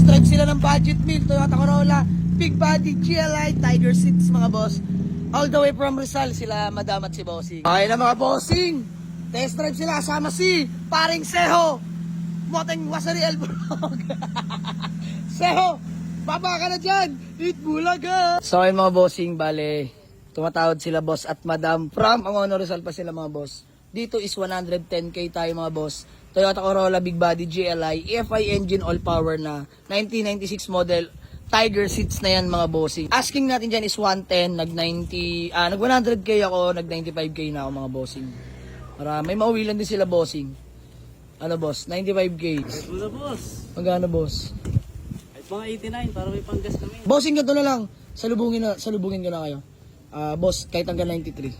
drive sila ng budget meal, Toyota Corolla, big body, GLI, Tiger seats mga boss. All the way from Rizal, sila Madam at si Bossing. Okay na mga bossing, test drive sila kasama si paring Seho, Moteng Wasari Elborog. Seho, baba ka na dyan, eat bulaga. So ayun mga bossing, bale, tumatawad sila boss at Madam from Angono Rizal pa sila mga boss. Dito is 110k tayo mga boss. Toyota Corolla Big Body GLI, EFI engine all power na, 1996 model, Tiger seats na yan mga bossing. Asking natin dyan is 110, nag 100k ako, nag 95k na ako mga bossing. Para may mauwilan din sila bossing. Ano boss, 95k. Ito na boss. Magkano boss? Kahit mga 89 para may panggas kami. Bossing ganito na lang, salubungin ko na kayo. Boss, kahit hanggang 93.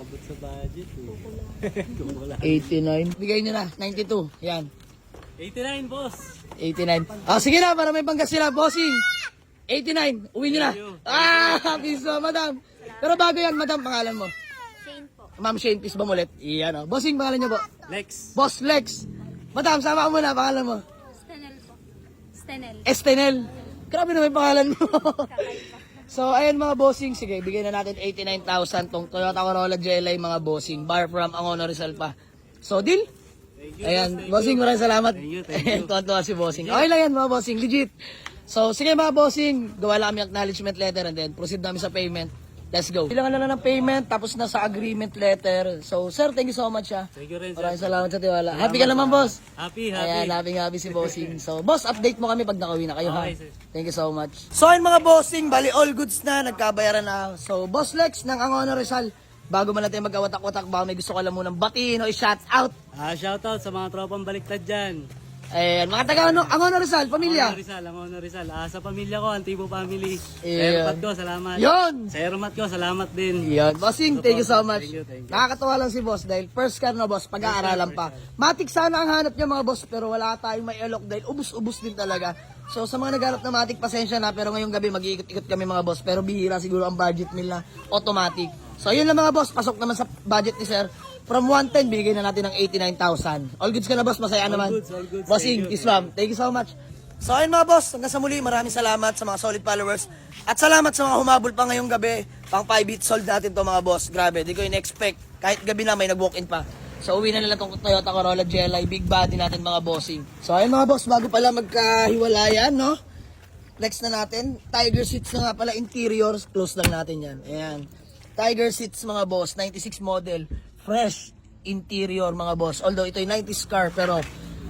Abot sa budget eh. Kumula. 89. Bigay nyo na, 92. Yan. 89 boss. 89. Sige na, para may panggas sila, bossing. 89. Uwi nyo na. Piso, madam. Pero bago yan, madam, pangalan mo. Shane po. Ma'am Shane, peace ba mulit? Iyan o. Bossing, pangalan nyo po. Lex. Boss Lex. Madam, sama ka muna, pangalan mo. Stenel po. Stenel. Estenel. Grabe na may pangalan mo. Kakaiba. So, ayan mga bossing. Sige, bigyan na natin 89,000 tong Toyota Corolla GLI mga bossing. Bar from Angono Rizal pa. So, deal? Thank you. Ayan, Thank bossing, you. maraming salamat. Thank you, thank you. Tuwan-tuwa si bossing. Okay lang yan mga bossing, legit. So, sige mga bossing, gawa lang kami acknowledgement letter and then proceed namin sa payment. Let's go. Kailangan na lang ng payment, tapos na sa agreement letter. So, sir, thank you so much ha. Thank you rin sir. Maraming salamat sa tiwala. Happy ka naman, boss? Happy. Ayan, happy si bossing. So, boss, update mo kami pag nakauwi na kayo, ha? Okay, sir. Thank you so much. So, ayun mga bossing, bali all goods na, nagkabayaran na. So, Boss Lex ng Angono Rizal, bago man natin mag-awatak-watak, baka may gusto ka lang munang batiin o i-shout out. Shoutout sa mga tropang baliktad dyan. Ayan, mga taga Angono Rizal, pamilya. Angono Rizal. Sa pamilya ko, Antibo family. Sa Ayan. Airpat ko, salamat. Yun! Sa Aeromat ko, salamat din. Yan, bossing, thank you so much. Thank you. Nakakatawa lang si boss dahil first car na boss, pag-aaralan pa. Matik sana ang hanap niya mga boss, pero wala tayong may alok dahil ubus-ubus din talaga. So sa mga naghanap na Matic, pasensya na, pero ngayong gabi mag-iikot-ikot kami mga boss, pero bihira siguro ang budget nila, automatic. So yun lang mga boss, pasok naman sa budget ni sir. From 110, binigay na natin ng 89,000. All goods ka na boss, masaya naman. All goods. Bossing, Thank you. Islam, thank you so much. So ayun mga boss, hanggang sa muli, maraming salamat sa mga solid followers. At salamat sa mga humabol pa ngayong gabi. Pang 5 bit sold natin to mga boss. Grabe, di ko in-expect. Kahit gabi na may nag-walk-in pa. So uwi na nila tong Toyota Corolla GLI, big body natin mga bossing. So ayun mga boss, bago pala magkahiwalayan, no? Next na natin, Tiger seats na nga pala, interiors, close lang natin yan. Ayan. Tiger seats mga boss, 96 model, fresh interior mga boss. Although ito yung 90s car, pero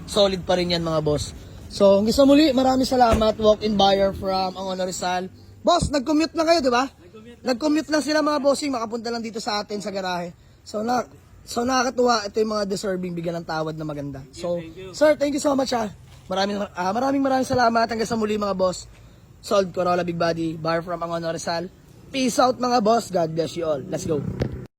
solid pa rin yan mga boss. So hanggang sa muli, maraming salamat. Walk-in buyer from Angono Rizal. Boss, nag-commute lang kayo, di ba? Nag-commute lang sila mga bossing, makapunta lang dito sa atin sa garahe. So nakakatuwa, ito yung mga deserving bigyan ng tawad na maganda. So, sir, thank you so much ha. Maraming salamat. Hanggang sa muli mga boss. Sold Corolla Big Body, bar from Angono Rizal. Peace out mga boss. God bless you all. Let's go.